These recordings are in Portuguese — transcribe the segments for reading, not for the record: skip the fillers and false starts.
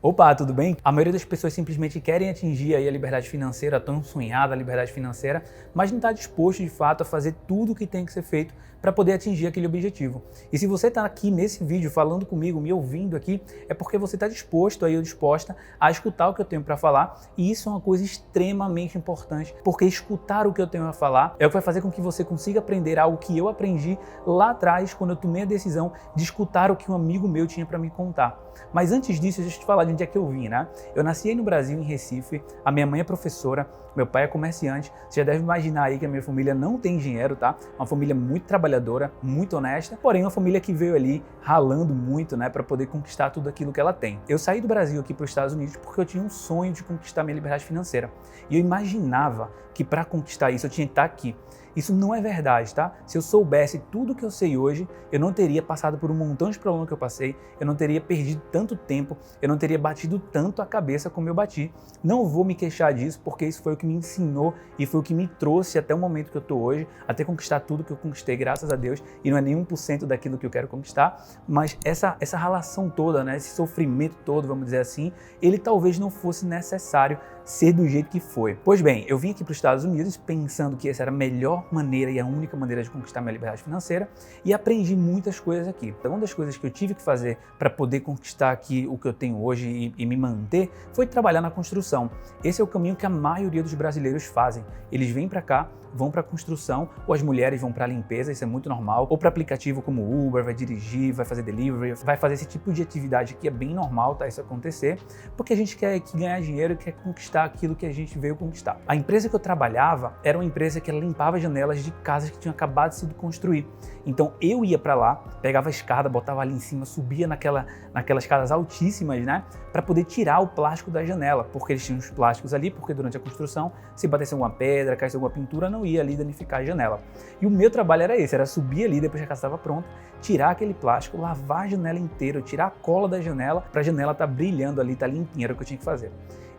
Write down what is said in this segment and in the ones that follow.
Opa, tudo bem? A maioria das pessoas simplesmente querem atingir aí a liberdade financeira, a tão sonhada liberdade financeira, mas não está disposto de fato a fazer tudo o que tem que ser feito para poder atingir aquele objetivo. E se você está aqui nesse vídeo falando comigo, me ouvindo aqui, é porque você está disposto aí ou disposta a escutar o que eu tenho para falar, e isso é uma coisa extremamente importante, porque escutar o que eu tenho a falar é o que vai fazer com que você consiga aprender algo que eu aprendi lá atrás, quando eu tomei a decisão de escutar o que um amigo meu tinha para me contar. Mas antes disso, deixa eu te falar de onde é que eu vim, né? Eu nasci aí no Brasil, em Recife, a minha mãe é professora, meu pai é comerciante, você já deve imaginar aí que a minha família não tem dinheiro, tá? Uma família muito trabalhadora, muito honesta, porém uma família que veio ali ralando muito, né, para poder conquistar tudo aquilo que ela tem. Eu saí do Brasil aqui para os Estados Unidos porque eu tinha um sonho de conquistar minha liberdade financeira. E eu imaginava que para conquistar isso eu tinha que estar aqui. Isso não é verdade, tá? Se eu soubesse tudo o que eu sei hoje, eu não teria passado por um montão de problemas que eu passei, eu não teria perdido tanto tempo, eu não teria batido tanto a cabeça como eu bati. Não vou me queixar disso, porque isso foi o que me ensinou e foi o que me trouxe até o momento que eu tô hoje, até conquistar tudo que eu conquistei, graças a Deus, e não é nem 1% daquilo que eu quero conquistar, mas essa relação toda, né, esse sofrimento todo, vamos dizer assim, ele talvez não fosse necessário ser do jeito que foi. Pois bem, eu vim aqui para os Estados Unidos pensando que essa era a melhor maneira e a única maneira de conquistar minha liberdade financeira, e aprendi muitas coisas aqui. Então, uma das coisas que eu tive que fazer para poder conquistar aqui o que eu tenho hoje e me manter foi trabalhar na construção. Esse é o caminho que a maioria dos brasileiros fazem. Eles vêm para cá, vão para a construção, ou as mulheres vão para a limpeza, isso é muito normal, ou para aplicativo como Uber, vai dirigir, vai fazer delivery, vai fazer esse tipo de atividade que é bem normal, tá, isso acontecer, porque a gente quer ganhar dinheiro e quer conquistar aquilo que a gente veio conquistar. A empresa que eu trabalhava era uma empresa que limpava janelas de casas que tinham acabado de se construir. Então eu ia para lá, pegava a escada, botava ali em cima, subia naquelas escadas altíssimas, né, para poder tirar o plástico da janela, porque eles tinham os plásticos ali, porque durante a construção, se batesse alguma pedra, caísse alguma pintura, não ia ali danificar a janela. E o meu trabalho era esse, era subir ali depois que a casa estava pronta, tirar aquele plástico, lavar a janela inteira, tirar a cola da janela, para a janela estar brilhando ali, estar limpinha, era o que eu tinha que fazer.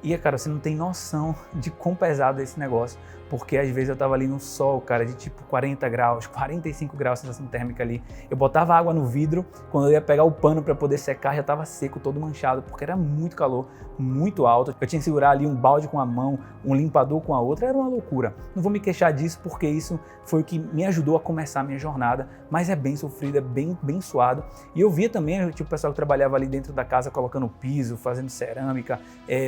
E, cara, você não tem noção de quão pesado é esse negócio, porque às vezes eu tava ali no sol, cara, de tipo 40 graus, 45 graus, sensação térmica ali. Eu botava água no vidro, quando eu ia pegar o pano para poder secar, já tava seco, todo manchado, porque era muito calor, muito alto. Eu tinha que segurar ali um balde com a mão, um limpador com a outra, era uma loucura. Não vou me queixar disso, porque isso foi o que me ajudou a começar a minha jornada, mas é bem sofrido, é bem suado. E eu via também, tipo, o pessoal que trabalhava ali dentro da casa, colocando piso, fazendo cerâmica,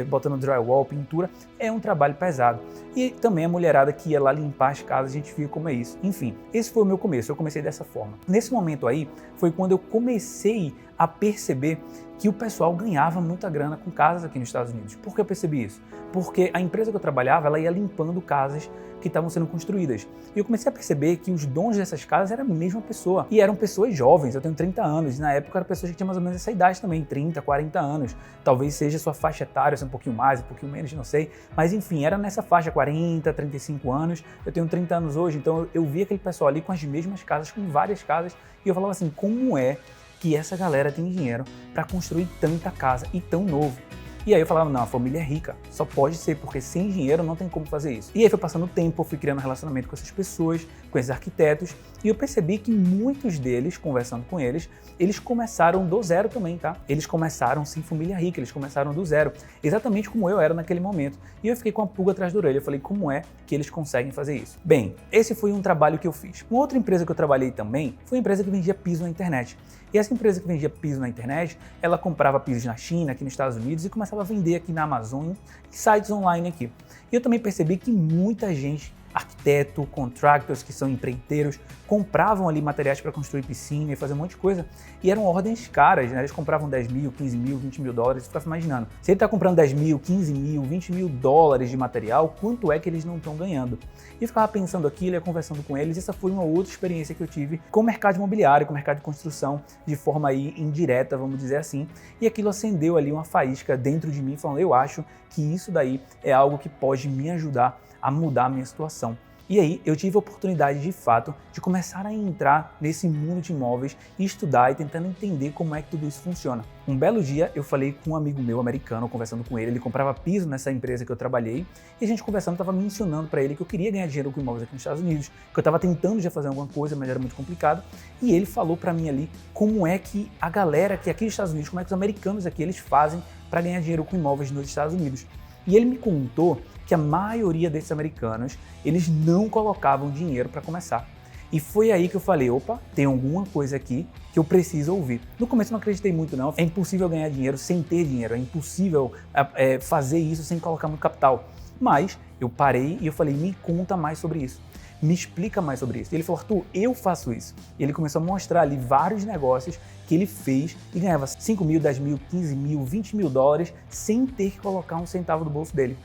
botando drywall, pintura, é um trabalho pesado. E também a mulherada que ia lá limpar as casas, a gente via como é isso. Enfim, esse foi o meu começo, eu comecei dessa forma. Nesse momento aí, foi quando eu comecei a perceber que o pessoal ganhava muita grana com casas aqui nos Estados Unidos. Por que eu percebi isso? Porque a empresa que eu trabalhava, ela ia limpando casas que estavam sendo construídas. E eu comecei a perceber que os donos dessas casas eram a mesma pessoa. E eram pessoas jovens, eu tenho 30 anos, e na época eram pessoas que tinham mais ou menos essa idade também, 30, 40 anos. Talvez seja a sua faixa etária, um pouquinho mais, um pouquinho menos, não sei. Mas enfim, era nessa faixa, 40, 35 anos. Eu tenho 30 anos hoje, então eu via aquele pessoal ali com as mesmas casas, com várias casas, e eu falava assim, como é que essa galera tem dinheiro para construir tanta casa e tão novo? E aí eu falava, não, a família é rica, só pode ser, porque sem dinheiro não tem como fazer isso. E aí foi passando o tempo, eu fui criando relacionamento com essas pessoas, com esses arquitetos, e eu percebi que muitos deles, conversando com eles, eles começaram do zero também, tá? Eles começaram sem família rica, eles começaram do zero, exatamente como eu era naquele momento. E eu fiquei com a pulga atrás da orelha, eu falei, como é que eles conseguem fazer isso? Bem, esse foi um trabalho que eu fiz. Uma outra empresa que eu trabalhei também foi uma empresa que vendia piso na internet. E essa empresa que vendia piso na internet, ela comprava pisos na China, aqui nos Estados Unidos, e começava a vender aqui na Amazon, em sites online aqui. E eu também percebi que muita gente, arquiteto, contractors, que são empreiteiros, compravam ali materiais para construir piscina e fazer um monte de coisa, e eram ordens caras, né? Eles compravam 10 mil, 15 mil, 20 mil dólares, você fica imaginando. Se ele está comprando 10 mil, 15 mil, 20 mil dólares de material, quanto é que eles não estão ganhando? E eu ficava pensando aquilo, ia conversando com eles, e essa foi uma outra experiência que eu tive com o mercado imobiliário, com o mercado de construção, de forma aí indireta, vamos dizer assim, e aquilo acendeu ali uma faísca dentro de mim, falando, eu acho que isso daí é algo que pode me ajudar a mudar a minha situação. E aí eu tive a oportunidade de fato de começar a entrar nesse mundo de imóveis e estudar e tentando entender como é que tudo isso funciona. Um belo dia eu falei com um amigo meu americano, conversando com ele comprava piso nessa empresa que eu trabalhei, e a gente conversando, estava me ensinando para ele que eu queria ganhar dinheiro com imóveis aqui nos Estados Unidos, que eu estava tentando já fazer alguma coisa, mas era muito complicado, e ele falou para mim ali como é que a galera que aqui nos Estados Unidos, como é que os americanos aqui eles fazem para ganhar dinheiro com imóveis nos Estados Unidos. E ele me contou que a maioria desses americanos, eles não colocavam dinheiro para começar. E foi aí que eu falei, opa, tem alguma coisa aqui que eu preciso ouvir. No começo eu não acreditei muito não, é impossível ganhar dinheiro sem ter dinheiro, é impossível fazer isso sem colocar muito capital. Mas eu parei e eu falei, me conta mais sobre isso, me explica mais sobre isso. E ele falou, Arthur, eu faço isso. E ele começou a mostrar ali vários negócios que ele fez e ganhava 5 mil, 10 mil, 15 mil, 20 mil dólares sem ter que colocar um centavo do bolso dele.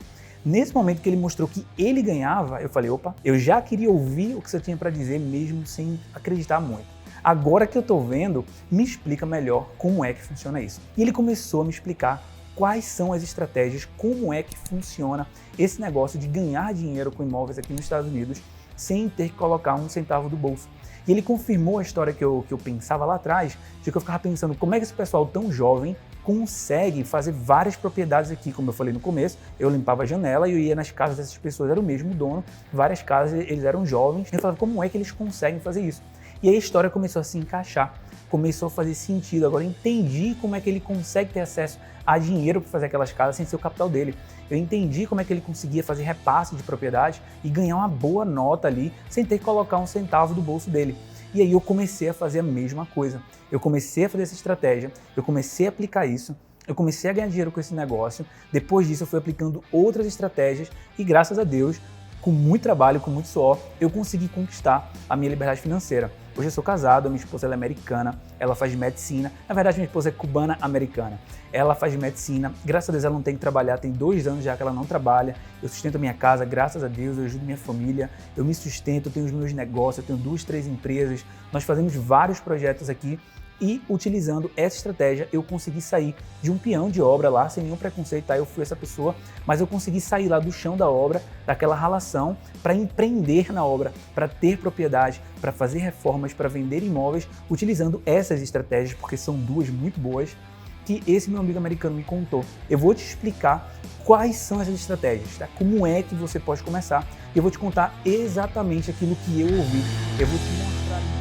Nesse momento que ele mostrou que ele ganhava, eu falei, opa, eu já queria ouvir o que você tinha para dizer mesmo sem acreditar muito. Agora que eu tô vendo, me explica melhor como é que funciona isso. E ele começou a me explicar quais são as estratégias, como é que funciona esse negócio de ganhar dinheiro com imóveis aqui nos Estados Unidos sem ter que colocar um centavo do bolso. E ele confirmou a história que eu pensava lá atrás, de que eu ficava pensando como é que esse pessoal tão jovem consegue fazer várias propriedades aqui, como eu falei no começo, eu limpava a janela e eu ia nas casas dessas pessoas, era o mesmo dono, várias casas, eles eram jovens, eu falava como é que eles conseguem fazer isso? E aí a história começou a se encaixar, começou a fazer sentido, agora eu entendi como é que ele consegue ter acesso a dinheiro para fazer aquelas casas sem ser o capital dele. Eu entendi como é que ele conseguia fazer repasse de propriedade e ganhar uma boa nota ali sem ter que colocar um centavo do bolso dele. E aí eu comecei a fazer a mesma coisa. Eu comecei a fazer essa estratégia, eu comecei a aplicar isso, eu comecei a ganhar dinheiro com esse negócio. Depois disso eu fui aplicando outras estratégias e graças a Deus, com muito trabalho, com muito suor, eu consegui conquistar a minha liberdade financeira. Hoje eu sou casado, minha esposa ela é americana, ela faz medicina, na verdade minha esposa é cubana-americana. Ela faz medicina, graças a Deus ela não tem que trabalhar, tem 2 anos já que ela não trabalha, eu sustento a minha casa, graças a Deus, eu ajudo minha família, eu me sustento, eu tenho os meus negócios, eu tenho 2, 3 empresas, nós fazemos vários projetos aqui e utilizando essa estratégia eu consegui sair de um peão de obra lá, sem nenhum preconceito, tá? Eu fui essa pessoa, mas eu consegui sair lá do chão da obra, daquela ralação, para empreender na obra, para ter propriedade, para fazer reformas, para vender imóveis, utilizando essas estratégias, porque são 2 muito boas, que esse meu amigo americano me contou. Eu vou te explicar quais são essas estratégias, tá? Como é que você pode começar, e eu vou te contar exatamente aquilo que eu ouvi, eu vou te mostrar